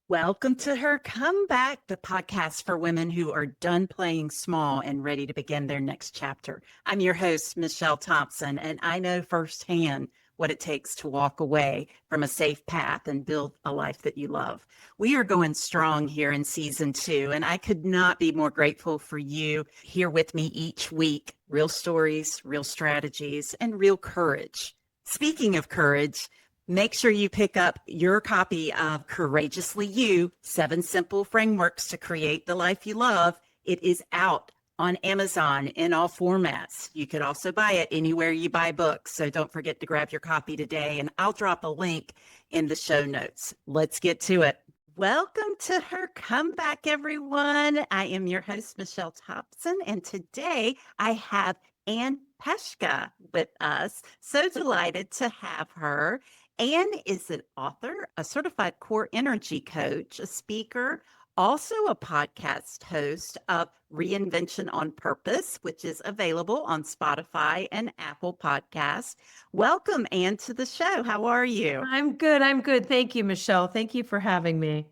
Welcome to Her Comeback, the podcast for women who are done playing small and ready to begin their next chapter. I'm your host, Michelle Thompson, and I know firsthand what it takes to walk away from a safe path and build a life that you love. We are going strong here in season 2, and I could not be more grateful for you here with me each week. Real stories, real strategies, and real courage. Speaking of courage, make sure you pick up your copy of Courageously You, 7 Simple Frameworks to Create the Life You Love. It is out on Amazon in all formats. You could also buy it anywhere you buy books. So don't forget to grab your copy today, and I'll drop a link in the show notes. Let's get to it. Welcome to Her Comeback, everyone. I am your host, Michelle Thompson, and today I have Anne Peshka with us. So delighted to have her. Anne is an author, a certified core energy coach, a speaker, also a podcast host of Reinvention on Purpose, which is available on Spotify and Apple Podcasts. Welcome, Anne, to the show. How are you? I'm good. I'm good. Thank you, Michelle. Thank you for having me.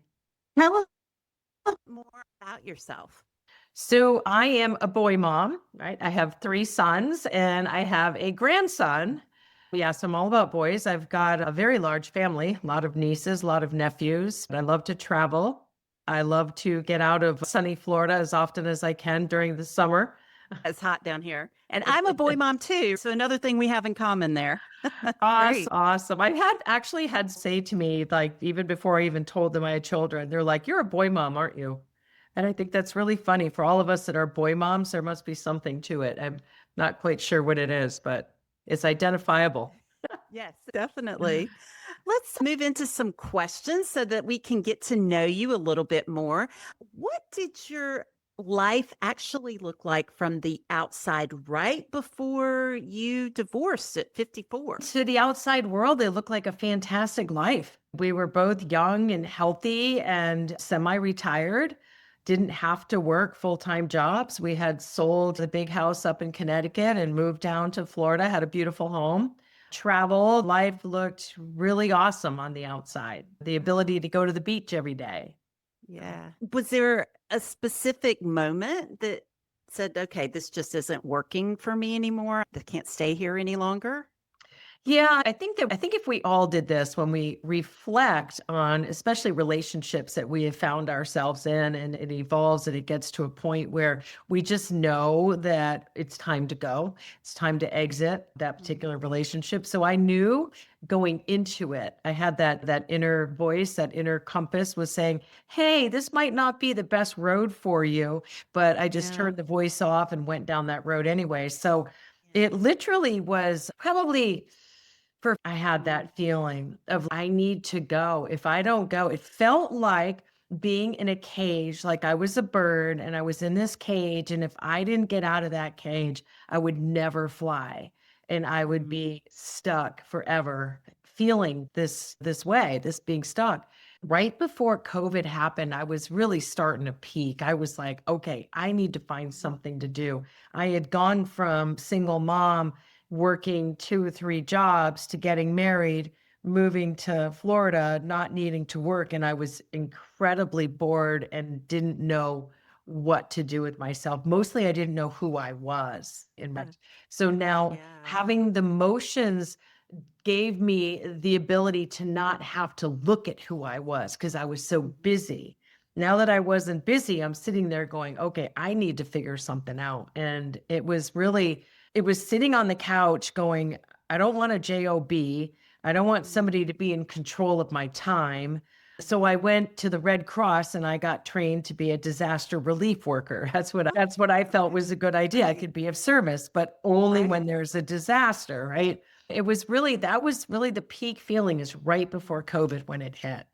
Tell us more about yourself. So I am a boy mom, right? I have 3 sons and I have a grandson. Yes, I'm all about boys. I've got a very large family, a lot of nieces, a lot of nephews. I love to travel. I love to get out of sunny Florida as often as I can during the summer. It's hot down here. And I'm a boy mom too. So another thing we have in common there. Awesome. Awesome. I've actually had say to me, like, even before I even told them I had children, they're like, "You're a boy mom, aren't you?" And I think that's really funny for all of us that are boy moms. There must be something to it. I'm not quite sure what it is, but it's identifiable. Yes, definitely. Let's move into some questions so that we can get to know you a little bit more. What did your life actually look like from the outside right before you divorced at 54? To the outside world, they look like a fantastic life. We were both young and healthy and semi-retired, didn't have to work full-time jobs. We had sold the big house up in Connecticut and moved down to Florida, had a beautiful home. Travel, life looked really awesome on the outside. The ability to go to the beach every day. Yeah. Was there a specific moment that said, okay, this just isn't working for me anymore? I can't stay here any longer? Yeah, I think if we all did this when we reflect on especially relationships that we have found ourselves in and it evolves and it gets to a point where we just know that it's time to go. It's time to exit that particular relationship. So I knew going into it, I had that inner voice, that inner compass was saying, "Hey, this might not be the best road for you," but I just Yeah. turned the voice off and went down that road anyway. So it literally was probably I had that feeling of I need to go. If I don't go, it felt like being in a cage, like I was a bird and I was in this cage. And if I didn't get out of that cage, I would never fly and I would be stuck forever feeling this way, this being stuck. Right before COVID happened, I was really starting to peak. I was like, okay, I need to find something to do. I had gone from single mom working 2 or 3 jobs to getting married, moving to Florida, not needing to work. And I was incredibly bored and didn't know what to do with myself. Mostly, I didn't know who I was in my. So now Yeah. having the motions gave me the ability to not have to look at who I was because I was so busy. Now that I wasn't busy, I'm sitting there going, okay, I need to figure something out. And it was sitting on the couch going, I don't want a job. I don't want somebody to be in control of my time. So I went to the Red Cross and I got trained to be a disaster relief worker. That's what I felt was a good idea. I could be of service, but only when there's a disaster, right? That was really the peak feeling is right before COVID when it hit.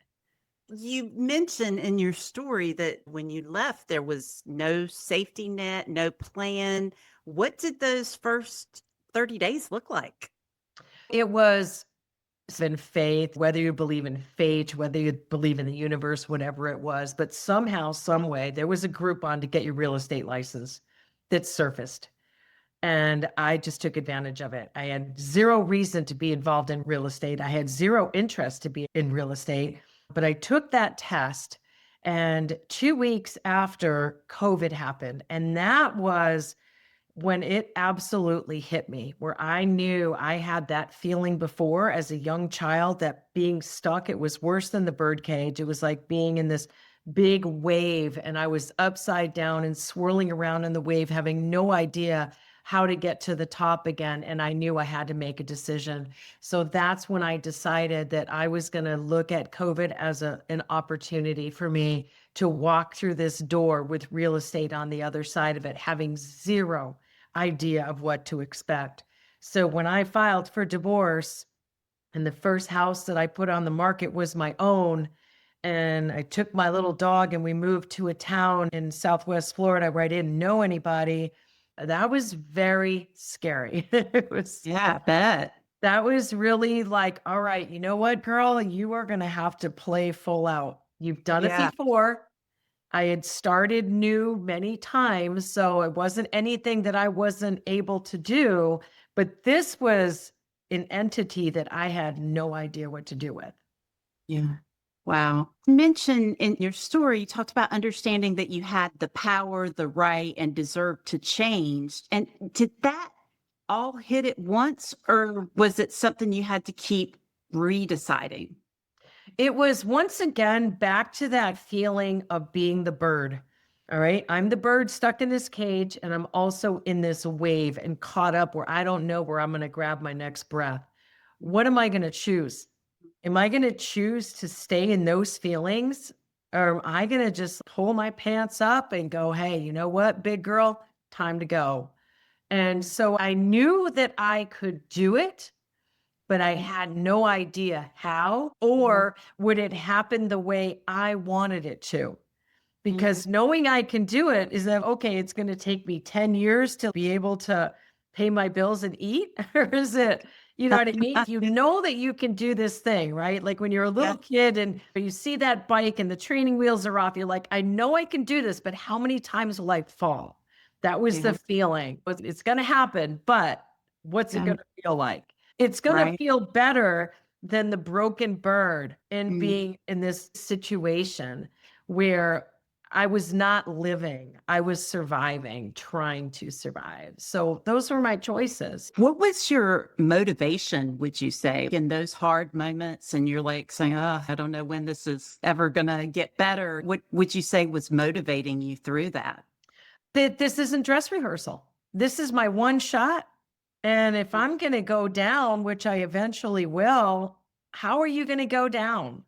You mentioned in your story that when you left, there was no safety net, no plan. What did those first 30 days look like? It was in faith, whether you believe in fate, whether you believe in the universe, whatever it was, but somehow, some way, there was a Groupon to get your real estate license that surfaced. And I just took advantage of it. I had zero reason to be involved in real estate. I had zero interest to be in real estate. But I took that test, and 2 weeks after, COVID happened. And that was when it absolutely hit me, where I knew I had that feeling before as a young child, that being stuck, it was worse than the birdcage. It was like being in this big wave, and I was upside down and swirling around in the wave, having no idea how to get to the top again. And I knew I had to make a decision. So that's when I decided that I was going to look at COVID as an opportunity for me to walk through this door with real estate on the other side of it, having zero idea of what to expect. So when I filed for divorce, and the first house that I put on the market was my own, and I took my little dog and we moved to a town in Southwest Florida where I didn't know anybody, that was very scary. It was, Yeah, I bet. that was really like, all right, you know what, girl, you are going to have to play full out. You've done it Yeah. before. I had started new many times, so it wasn't anything that I wasn't able to do, but this was an entity that I had no idea what to do with. Yeah. Wow. You mentioned in your story, you talked about understanding that you had the power, the right, and deserve to change. And did that all hit at once, or was it something you had to keep redeciding? It was once again back to that feeling of being the bird. All right. I'm the bird stuck in this cage, and I'm also in this wave and caught up where I don't know where I'm going to grab my next breath. What am I going to choose? Am I going to choose to stay in those feelings? Or am I going to just pull my pants up and go, hey, you know what, big girl, time to go? And so I knew that I could do it, but I had no idea how, or would it happen the way I wanted it to? Because knowing I can do it is that, okay, it's going to take me 10 years to be able to pay my bills and eat? Or is it, you know what I mean? You know that you can do this thing, right? Like when you're a little kid and you see that bike and the training wheels are off, you're like, I know I can do this, but how many times will I fall? That was the feeling. It's going to happen, but what's it going to feel like? It's going to Right. feel better than the broken bird in Mm. being in this situation where I was not living, I was surviving, trying to survive. So those were my choices. What was your motivation, would you say, in those hard moments? And you're like saying, oh, I don't know when this is ever going to get better. What would you say was motivating you through that? That this isn't dress rehearsal. This is my one shot. And if I'm going to go down, which I eventually will, how are you going to go down?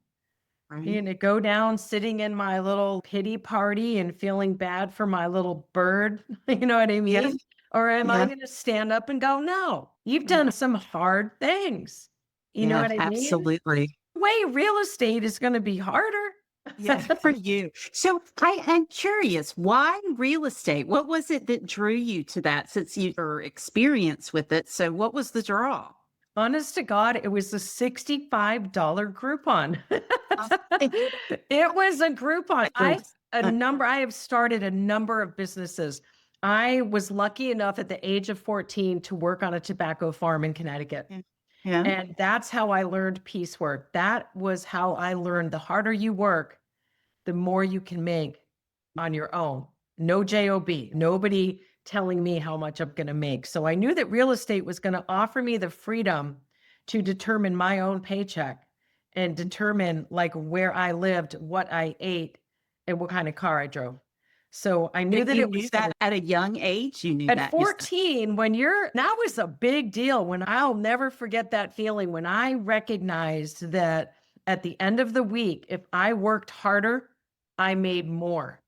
Right. You know, go down sitting in my little pity party and feeling bad for my little bird. You know what I Yeah. mean? Or am I Yeah. going to stand up and go, no, you've done some hard things. You know Yeah. what I mean? Absolutely. Way real estate is going to be harder. Yeah, for you. So I'm curious, why real estate? What was it that drew you to that since you were experienced with it? So what was the draw? Honest to God, it was a $65 Groupon. It was a Groupon. Uh, I have started a number of businesses. I was lucky enough at the age of 14 to work on a tobacco farm in Connecticut. yeah. Yeah. And that's how I learned piecework. That was how I learned the harder you work, the more you can make on your own. No job, nobody telling me how much I'm going to make. So I knew that real estate was going to offer me the freedom to determine my own paycheck and determine like where I lived, what I ate, and what kind of car I drove. So I knew that You it knew was that at a young age. You knew at that. You said, 14, that was a big deal. When I'll never forget that feeling when I recognized that at the end of the week, if I worked harder, I made more.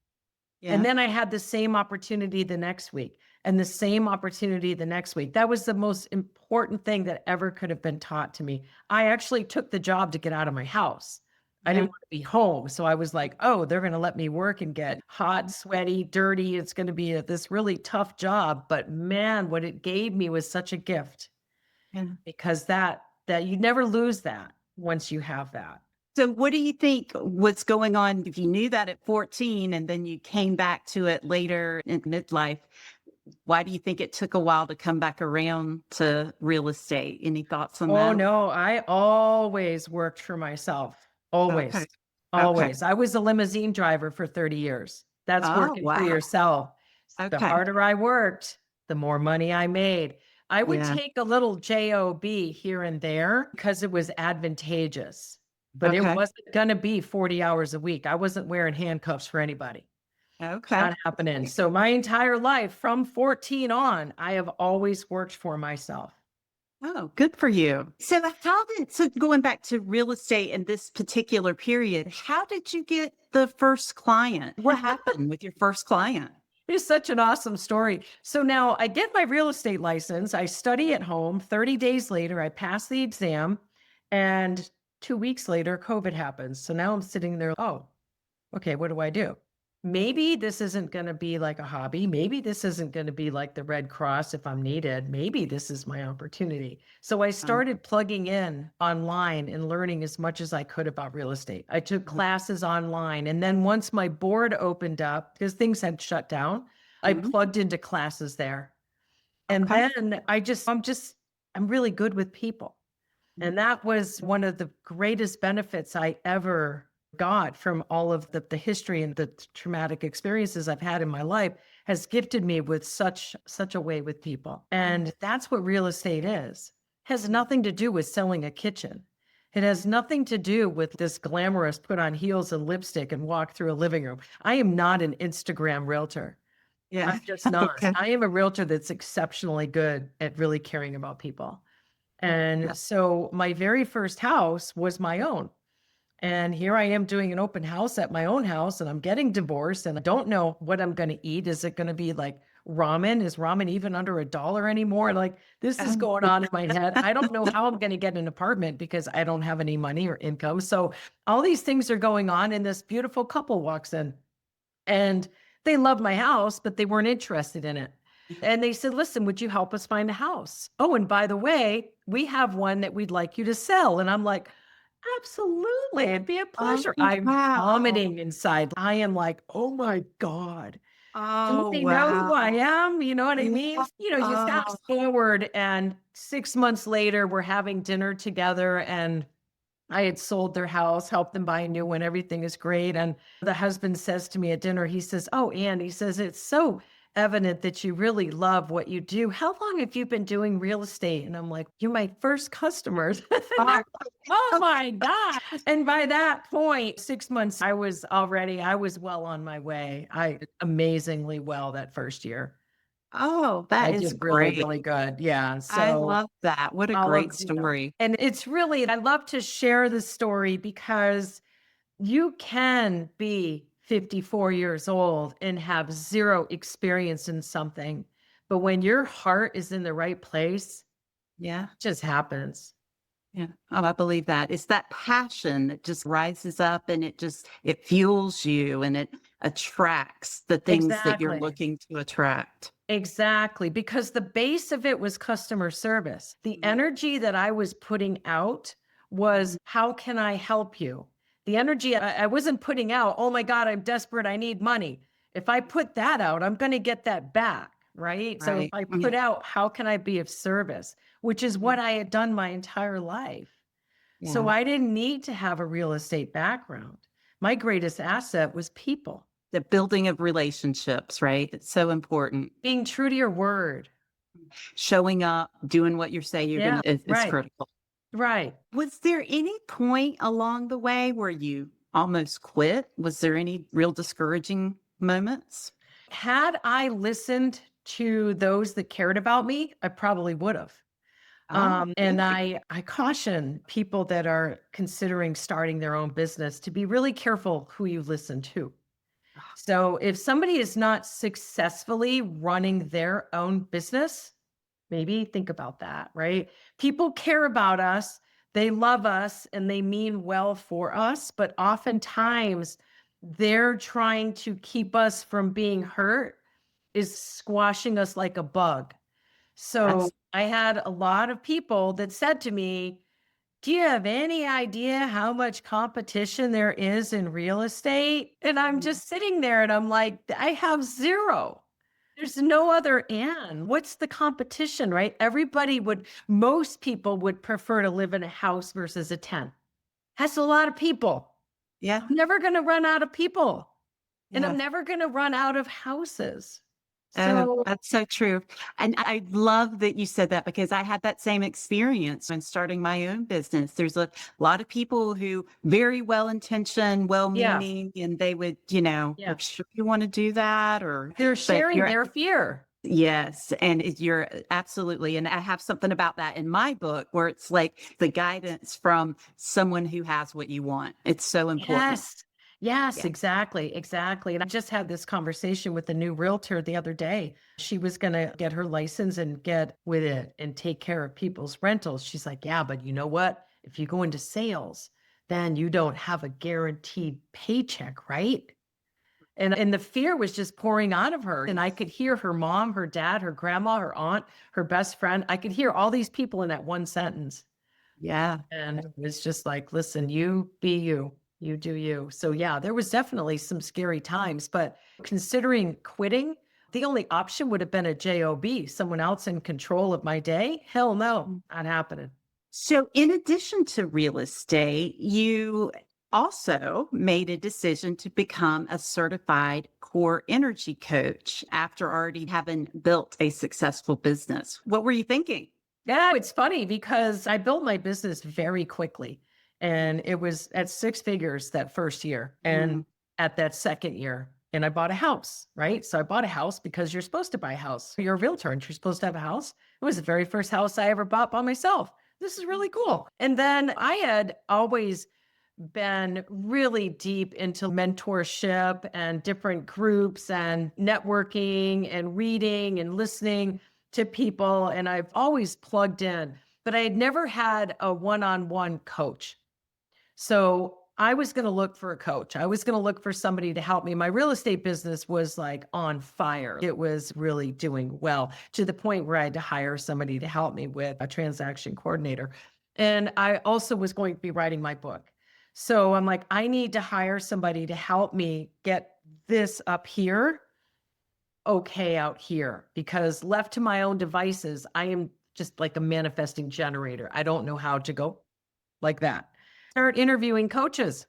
And yeah. then I had the same opportunity the next week and the same opportunity the next week. That was the most important thing that ever could have been taught to me. I actually took the job to get out of my house. I Yeah. didn't want to be home. So I was like, oh, they're going to let me work and get hot, sweaty, dirty. It's going to be this really tough job. But man, what it gave me was such a gift Yeah. because that you never lose that once you have that. So what do you think was going on if you knew that at 14 and then you came back to it later in midlife? Why do you think it took a while to come back around to real estate? Any thoughts on Oh, that? no, I always worked for myself. Always. Okay. Okay. always. I was a limousine driver for 30 years. That's Oh, working for wow. yourself. The Okay. harder I worked, the more money I made. I would Yeah. take a little job here and there because it was advantageous, but it Okay. wasn't going to be 40 hours a week. I wasn't wearing handcuffs for anybody. Okay. Not happening. So my entire life from 14 on, I have always worked for myself. Oh, good for you. So going back to real estate in this particular period, how did you get the first client? What happened with your first client? It's such an awesome story. So now I get my real estate license. I study at home. 30 days later, I pass the exam. And 2 weeks later, COVID happens. So now I'm sitting there, oh, okay, what do I do? Maybe this isn't going to be like a hobby. Maybe this isn't going to be like the Red Cross if I'm needed. Maybe this is my opportunity. So I Um, started plugging in online and learning as much as I could about real estate. I took classes online. And then once my board opened up, because things had shut down, I mhm. plugged into classes there. And Okay. then I'm really good with people. And that was one of the greatest benefits I ever got from all of the history and the traumatic experiences I've had in my life has gifted me with such a way with people. And that's what real estate is. Has nothing to do with selling a kitchen. It has nothing to do with this glamorous put on heels and lipstick and walk through a living room. I am not an Instagram realtor. Yeah. I'm just not. Okay. I am a realtor that's exceptionally good at really caring about people. Yeah. And so my very first house was my own. And here I am doing an open house at my own house, and I'm getting divorced, and I don't know what I'm going to eat. Is it going to be like ramen? Is ramen even under $1 anymore? Like, this is going on in my head. I don't know how I'm going to get an apartment because I don't have any money or income. So all these things are going on, and this beautiful couple walks in, and they love my house, but they weren't interested in it. And they said, listen, would you help us find a house? Oh, and by the way, we have one that we'd like you to sell. And I'm like, absolutely. It'd be a Oh, pleasure. I'm wow. vomiting inside. I am like, oh my God. Don't Oh, they know who I wow. am? You know what I mean? Yeah. You Oh, fast forward, and 6 months later, we're having dinner together, and I had sold their house, helped them buy a new one. Everything is great. And the husband says to me at dinner, he says, oh, Anne, he says, it's so evident that you really love what you do. How long have you been doing real estate? And I'm like, you're my first customers. And oh, they're, oh my God. And by that point, 6 months, I was well on my way. I did amazingly well that first year. oh, that I is did really, great. really good. Yeah. I So love that. What a all great of, story. and it's really, I love to share the story because you can be 54 years old and have zero experience in something. But when your heart is in the right place, Yeah. it just happens. Yeah. Oh, I believe that. It's that passion that just rises up and it fuels you and it attracts the things that you're Exactly. looking to attract. Exactly. Because the base of it was customer service. The Mhm. energy that I was putting out was, Mhm. how can I help you? The energy I wasn't putting out, oh my God, I'm desperate. I need money. If I put that out, I'm going to get that back. Right. So if Right. I Yeah. put out, how can I be of service? Which is Mhm. what I had done my entire life. So Yeah. I didn't need to have a real estate background. My greatest asset was people, The building of relationships, right? It's so important. being true to your word. Showing up, doing what you say you're Yeah. going to is Right. critical. Right. Was there any point along the way where you almost quit? Was there any real discouraging moments? Had I listened to those that cared about me, I probably would have. Oh, And good. I caution people that are considering starting their own business to be really careful who you listen to. So if somebody is not successfully running their own business, maybe think about that, right? People care about us, they love us, and they mean well for us, but oftentimes they're trying to keep us from being hurt, is squashing us like a bug. So That's I had a lot of people that said to me, do you have any idea how much competition there is in real estate? And I'm Mhm. just sitting there and I'm like, I have zero. There's no other Anne. What's the competition, right? Most people would prefer to live in a house versus a tent. That's a lot of people. Yeah. I'm never going to run out of people and I'm Yeah. never going to run out of houses. Oh, So, that's so true. And I love that you said that because I had that same experience when starting my own business. There's a lot of people who very well intentioned, well yeah, meaning, and they would, yeah. well, sure you want to do that or, They're but sharing you're, their fear. yes. And you're absolutely, and I have something about that in my book where it's like the guidance from someone who has what you want. It's so important. Yes. Yes, Yeah. exactly, exactly. And I just had this conversation with a new realtor the other day. She was going to get her license and get with it and take care of people's rentals. She's like, yeah, but you know what? If you go into sales, then you don't have a guaranteed paycheck, right? And the fear was just pouring out of her. And I could hear her mom, her dad, her grandma, her aunt, her best friend. I could hear all these people in that one sentence. Yeah. And it was just like, listen, you be you, you do you. So, yeah, there was definitely some scary times. But considering quitting, the only option would have been a job, someone else in control of my day. Hell no, not happening. So, in addition to real estate, you also made a decision to become a certified core energy coach after already having built a successful business. What were you thinking? Yeah, it's funny because I built my business very quickly and it was at six figures that first year Mm, and at that second year. And I bought a house, right? So I bought a house because you're supposed to buy a house. You're a realtor and you're supposed to have a house. It was the very first house I ever bought by myself. This is really cool. And then I had always been really deep into mentorship and different groups and networking and reading and listening to people. And I've always plugged in, but I had never had a one on one coach. So I was going to look for a coach. I was going to look for somebody to help me. My real estate business was like on fire. It was really doing well to the point where I had to hire somebody to help me with a transaction coordinator. And I also was going to be writing my book. So I'm like, I need to hire somebody to help me get this up here okay out here because left to my own devices, I am just like a manifesting generator. I don't know how to go like that. Start interviewing coaches.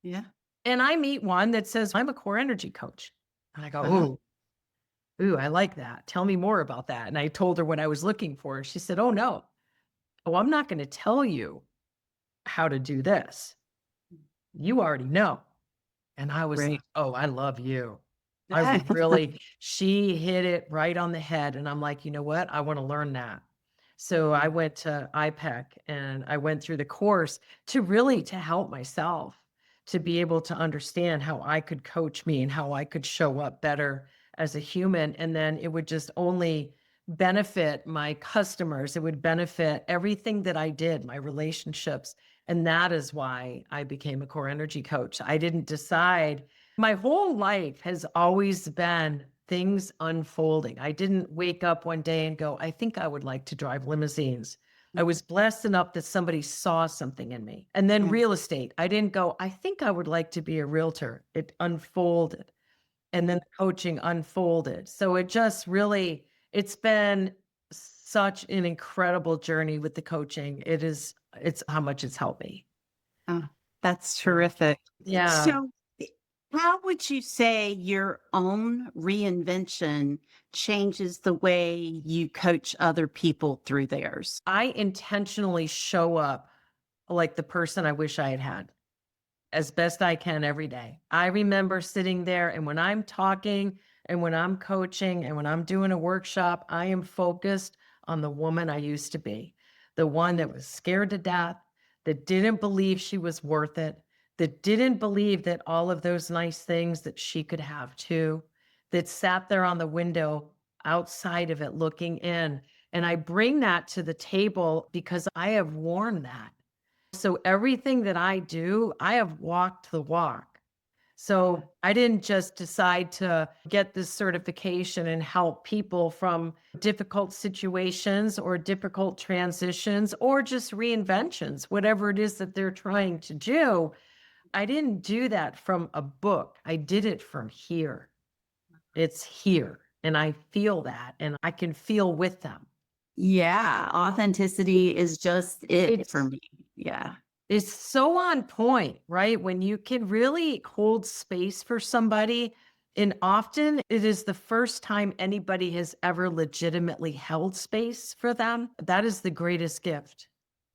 yeah. And I meet one that says, I'm a core energy coach. And I go, Uh-huh. ooh, I like that. Tell me more about that. And I told her what I was looking for. She said, oh, no. Oh, I'm not going to tell you how to do this. You already know. And I was like, Great. oh, I love you. She hit it right on the head. And I'm like, you know what? I want to learn that. So I went to IPEC and I went through the course to help myself to be able to understand how I could coach me and how I could show up better as a human. And then it would just only benefit my customers. It would benefit everything that I did, my relationships. And that is why I became a core energy coach. I didn't decide. My whole life has always been things unfolding. I didn't wake up one day and go, I think I would like to drive limousines. I was blessed enough that somebody saw something in me. And then Yeah. real estate, I didn't go, I think I would like to be a realtor. It unfolded. And then coaching unfolded. So it just really, it's been such an incredible journey with the coaching. It's how much it's helped me. Oh, that's Yeah. terrific. Yeah. So, how would you say your own reinvention changes the way you coach other people through theirs? I intentionally show up like the person I wish I had had as best I can every day. I remember sitting there and when I'm talking and when I'm coaching and when I'm doing a workshop, I am focused on the woman I used to be, the one that was scared to death, that didn't believe she was worth it, that didn't believe that all of those nice things that she could have too, that sat there on the window outside of it looking in. And I bring that to the table because I have worn that. So everything that I do, I have walked the walk. So I didn't just decide to get this certification and help people from difficult situations or difficult transitions or just reinventions, whatever it is that they're trying to do. I didn't do that from a book. I did it from here. It's here. And I feel that and I can feel with them. Yeah, authenticity is just it for It's me. Yeah. is so on point, right? When you can really hold space for somebody, and often it is the first time anybody has ever legitimately held space for them. That is the greatest gift.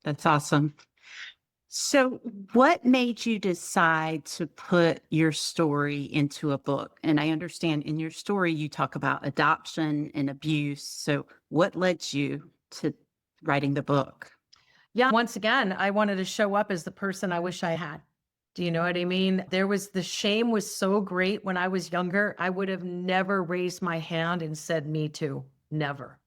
That's awesome. So, what made you decide to put your story into a book? And I understand in your story, you talk about adoption and abuse. So, what led you to writing the book? Yeah, once again, I wanted to show up as the person I wish I had. Do you know what I mean? The shame was so great when I was younger. I would have never raised my hand and said, "Me too." Never.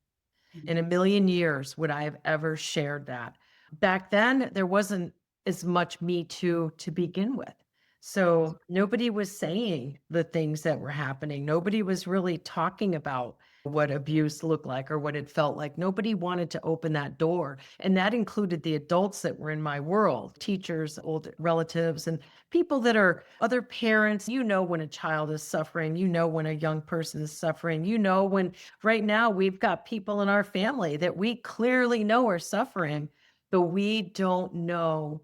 In a million years would I have ever shared that. Back then, there wasn't as much Me Too to begin with. So nobody was saying the things that were happening. Nobody was really talking about what abuse looked like or what it felt like. Nobody wanted to open that door. And that included the adults that were in my world, teachers, old relatives, and people that are other parents. You know, when a child is suffering, you know, when a young person is suffering, you know, when right now we've got people in our family that we clearly know are suffering, but we don't know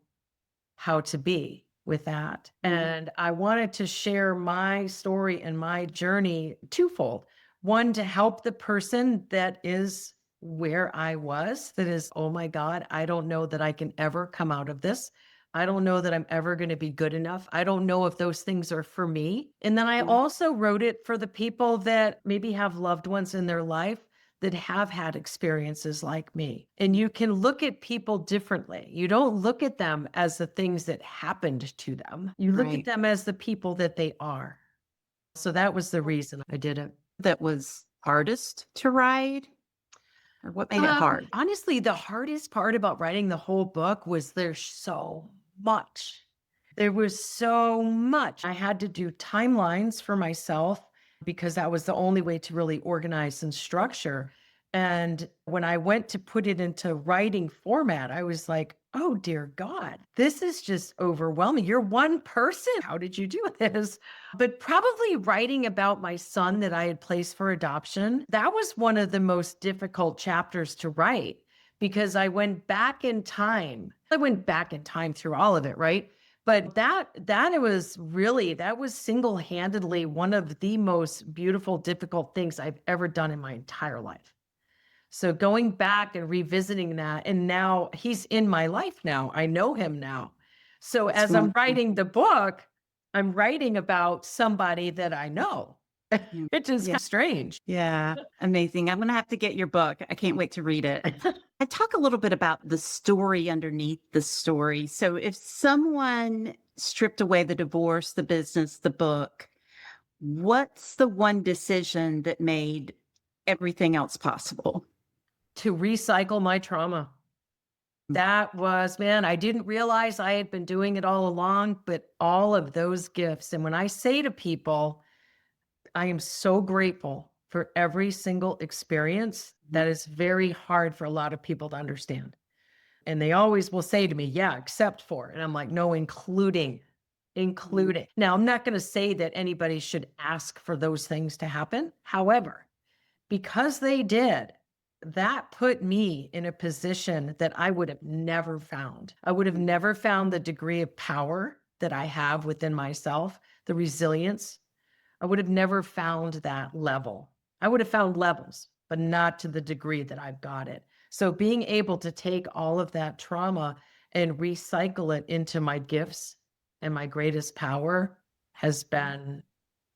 how to be with that. And I wanted to share my story and my journey twofold. One, to help the person that is where I was, that is, oh my God, I don't know that I can ever come out of this. I don't know that I'm ever going to be good enough. I don't know if those things are for me. And then I also wrote it for the people that maybe have loved ones in their life that have had experiences like me. And you can look at people differently. You don't look at them as the things that happened to them. You look at Right. them as the people that they are. So that was the reason I did it. That was hardest to write, or what made it hard? Honestly, the hardest part about writing the whole book was there's so much. There was so much. I had to do timelines for myself because that was the only way to really organize and structure. And when I went to put it into writing format, I was like, oh, dear God, this is just overwhelming. You're one person. How did you do this? But probably writing about my son that I had placed for adoption, that was one of the most difficult chapters to write because I went back in time. I went back in time through all of it, right? But that was single-handedly one of the most beautiful, difficult things I've ever done in my entire life. So going back and revisiting that, and now he's in my life now. I know him now. So It's as I'm wonderful. writing the book, I'm writing about somebody that I know, Yeah. which is kind Yeah. of strange. Yeah. Amazing. I'm going to have to get your book. I can't wait to read it. I talk a little bit about the story underneath the story. So if someone stripped away the divorce, the business, the book, what's the one decision that made everything else possible? To recycle my trauma. That was, man, I didn't realize I had been doing it all along, but all of those gifts. And when I say to people, I am so grateful for every single experience, that is very hard for a lot of people to understand. And they always will say to me, yeah, except for. And I'm like, no, including. Now, I'm not going to say that anybody should ask for those things to happen. However, because they did, that put me in a position that I would have never found. I would have never found the degree of power that I have within myself, the resilience. I would have never found that level. I would have found levels, but not to the degree that I've got it. So being able to take all of that trauma and recycle it into my gifts and my greatest power has been,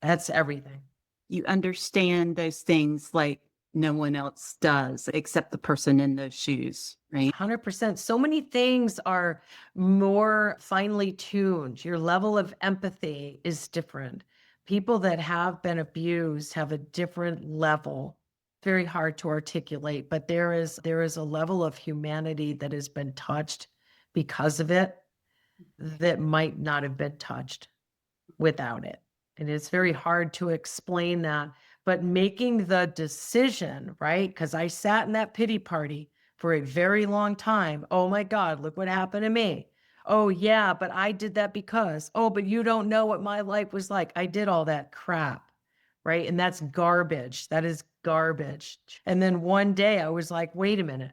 that's everything. You understand those things like no one else does except the person in those shoes, right? 100%. So many things are more finely tuned. Your level of empathy is different. People that have been abused have a different level. Very hard to articulate, but there is a level of humanity that has been touched because of it that might not have been touched without it. And it's very hard to explain that, but making the decision, right? Because I sat in that pity party for a very long time. Oh my God, look what happened to me. Oh yeah, but I did that because, oh, but you don't know what my life was like. I did all that crap, right? And that's garbage. That is garbage. And then one day I was like, wait a minute.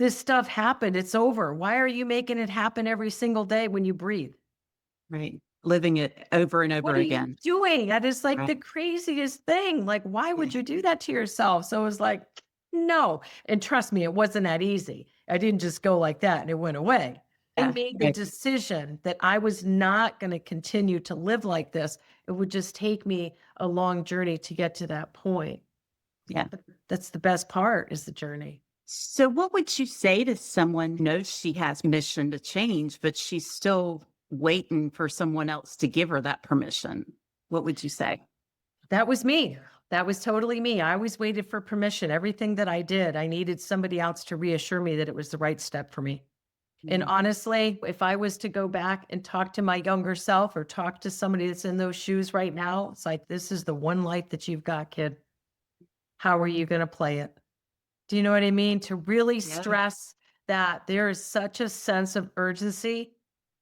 This stuff happened. It's over. Why are you making it happen every single day when you breathe? Right. Living it over and over What are you again. doing? That is like Right. the craziest thing. Like, why would you do that to yourself? So it was like, no. And trust me, it wasn't that easy. I didn't just go like that and it went away. I Yeah. made the Right. decision that I was not going to continue to live like this. It would just take me a long journey to get to that point. Yeah. But that's the best part, is the journey. So what would you say to someone who knows she has permission to change, but she's still waiting for someone else to give her that permission? What would you say? That was me. That was totally me. I always waited for permission. Everything that I did, I needed somebody else to reassure me that it was the right step for me. And Mhm. honestly, if I was to go back and talk to my younger self or talk to somebody that's in those shoes right now, it's like, this is the one life that you've got, kid. How are you going to play it? Do you know what I mean? To really Yeah. stress that there is such a sense of urgency.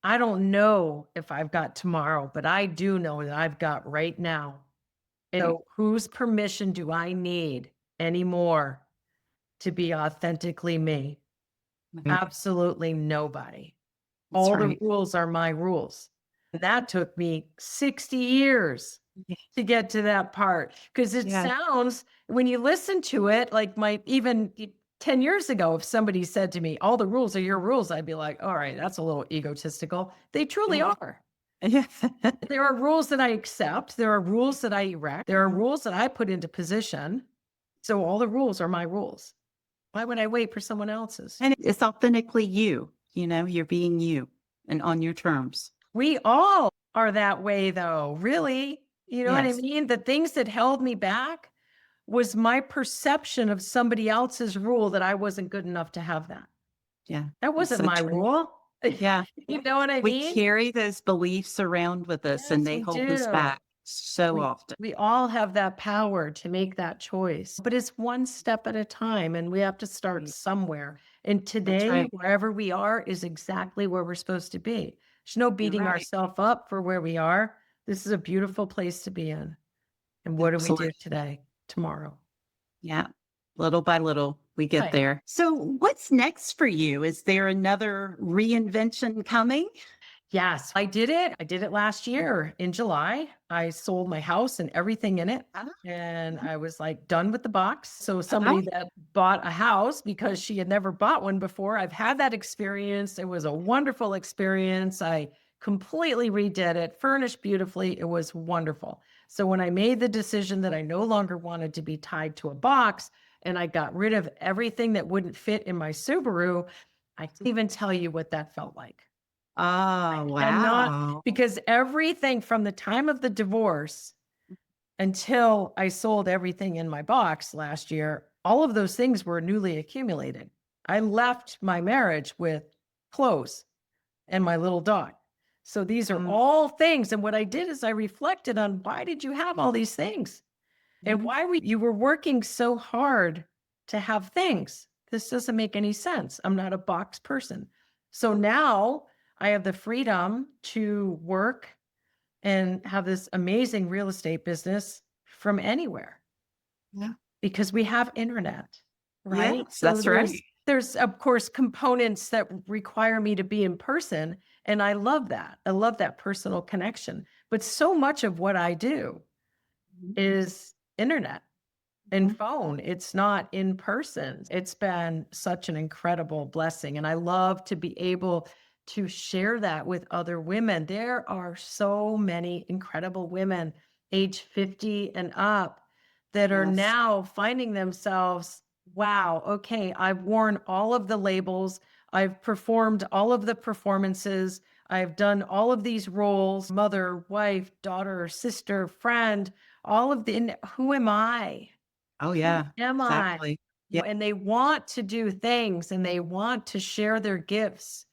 I don't know if I've got tomorrow, but I do know that I've got right now. And so whose permission do I need anymore to be authentically me? Mhm. Absolutely nobody. That's All the right. rules are my rules. That took me 60 years Yeah. to get to that part, because it Yeah. sounds, when you listen to it, like my even 10 years ago, if somebody said to me, all the rules are your rules, I'd be like, all right, that's a little egotistical. They truly Yeah. are. Yeah. There are rules that I accept. There are rules that I erect. There are rules that I put into position. So all the rules are my rules. Why would I wait for someone else's? And it's authentically you, you're being you and on your terms. We all are that way, though, really. You know what I Yes. mean? The things that held me back was my perception of somebody else's rule that I wasn't good enough to have that. Yeah. That It's wasn't so my true. rule. Yeah. You know what I We mean? carry those beliefs around with us and Yes, they we hold us do. back so We often. we all have that power to make that choice, but it's one step at a time, and we have to start Right. somewhere. And That's today, right. wherever we are is exactly where we're supposed to be. There's no You're beating right. ourselves up for where we are. This is a beautiful place to be in. And what do we Absolutely. do today, tomorrow? Yeah. Little by little, we get Right. there. So, what's next for you? Is there another reinvention coming? Yes, I did it. I did it last year in July. I sold my house and everything in it. Ah, And mhm. I was like done with the box. So Ah, somebody that bought a house because she had never bought one before, I've had that experience. It was a wonderful experience. I completely redid it, furnished beautifully. It was wonderful. So when I made the decision that I no longer wanted to be tied to a box and I got rid of everything that wouldn't fit in my Subaru, I can't even tell you what that felt like. I oh, cannot, wow. because everything from the time of the divorce until I sold everything in my box last year, all of those things were newly accumulated. I left my marriage with clothes and my little dog. So these are Mm, all things. And what I did is I reflected on, why did you have all these things? And mhm. why were you were working so hard to have things? This doesn't make any sense. I'm not a box person. So now I have the freedom to work and have this amazing real estate business from anywhere Yeah. because we have internet, right? Yes, So that's right. there's of course components that require me to be in person, and I love that. I love that personal connection. But so much of what I do Mhm. is internet and Mhm. phone. It's not in person. It's been such an incredible blessing. And I love to be able to share that with other women. There are so many incredible women age 50 and up that are Yes. now finding themselves, wow, okay, I've worn all of the labels, I've performed all of the performances, I've done all of these roles, mother, wife, daughter, sister, friend, all of the, and who am I? Oh, Who yeah. am I? Exactly. Yeah. And they want to do things and they want to share their gifts.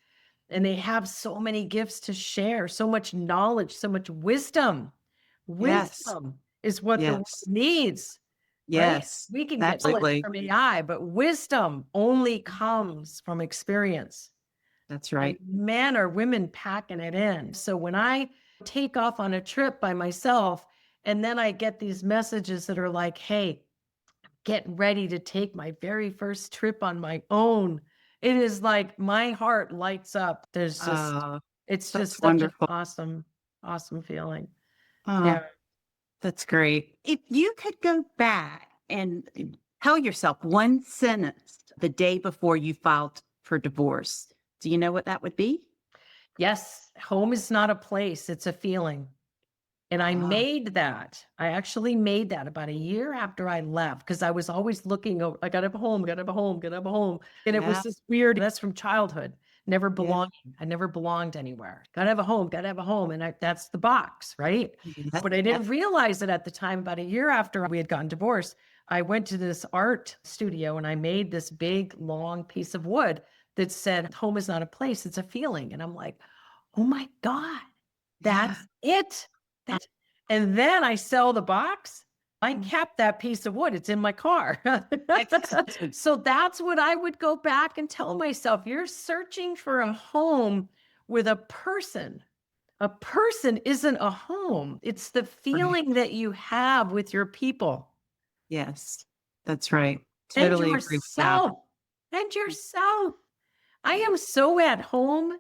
And they have so many gifts to share, so much knowledge, so much wisdom. Yes. Wisdom is what the world Yes. needs, right? Yes. We can get knowledge Absolutely. from AI, but wisdom only comes from experience. That's And right. men or women packing it in. So when I take off on a trip by myself, and then I get these messages that are like, hey, get ready to take my very first trip on my own. It is like my heart lights up. Oh, It's that's just such an wonderful. awesome feeling. Oh, Yeah. that's great. If you could go back and tell yourself one sentence the day before you filed for divorce, do you know what that would be? Yes, home is not a place, it's a feeling. And I Ah, made that. I actually made that about a year after I left because I was always looking over, I gotta have a home, gotta have a home, gotta have a home. And it was yeah, this weird, that's from childhood, never yeah. belonging. I never belonged anywhere. Gotta have a home, gotta have a home. And that's the box, right? Yeah, But I yeah. didn't realize it at the time. About a year after we had gotten divorced, I went to this art studio and I made this big, long piece of wood that said, home is not a place, it's a feeling. And I'm like, oh my God, Yeah. that's it. And then I sell the box. I Mm. kept that piece of wood. It's in my car. Excellent. So that's what I would go back and tell myself. You're searching for a home with a person. A person isn't a home. It's the Right. feeling that you have with your people Yes, that's right. and Totally agree with that. yourself. And yourself. I am so at home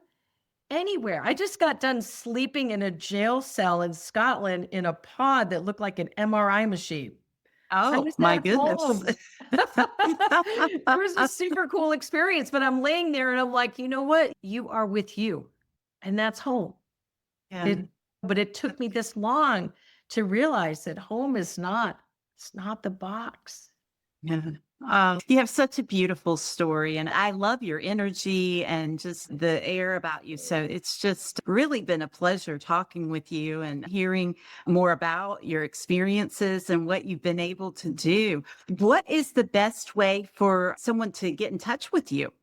anywhere. I just got done sleeping in a jail cell in Scotland in a pod that looked like an MRI machine. I Oh, was my at home. goodness. It was a super cool experience, but I'm laying there and I'm like, you know what? You are with you. And that's home. Yeah. But it took me this long to realize that home is not, it's not the box. Yeah. You have such a beautiful story, and I love your energy and just the air about you. So it's just really been a pleasure talking with you and hearing more about your experiences and what you've been able to do. What is the best way for someone to get in touch with you?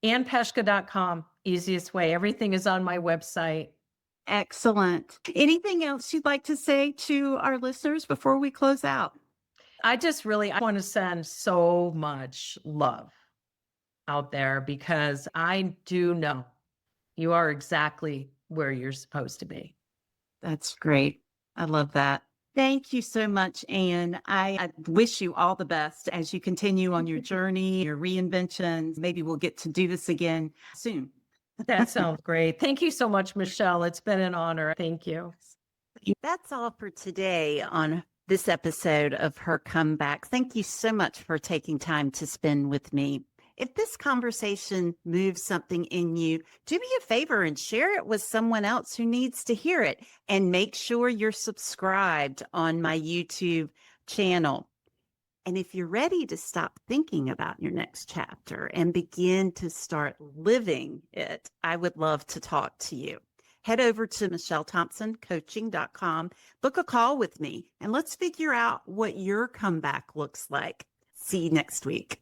AnnePeshka.com, easiest way. Everything is on my website. Excellent. Anything else you'd like to say to our listeners before we close out? I want to send so much love out there because I do know you are exactly where you're supposed to be. That's great. I love that. Thank you so much, Anne. I wish you all the best as you continue on your journey, your reinventions. Maybe we'll get to do this again soon. That sounds great. Thank you so much, Michelle. It's been an honor. Thank you. That's all for today on this episode of Her Comeback. Thank you so much for taking time to spend with me. If this conversation moves something in you, do me a favor and share it with someone else who needs to hear it. And make sure you're subscribed on my YouTube channel. And if you're ready to stop thinking about your next chapter and begin to start living it, I would love to talk to you. Head over to michellethompsoncoaching.com, book a call with me, and let's figure out what your comeback looks like. See you next week.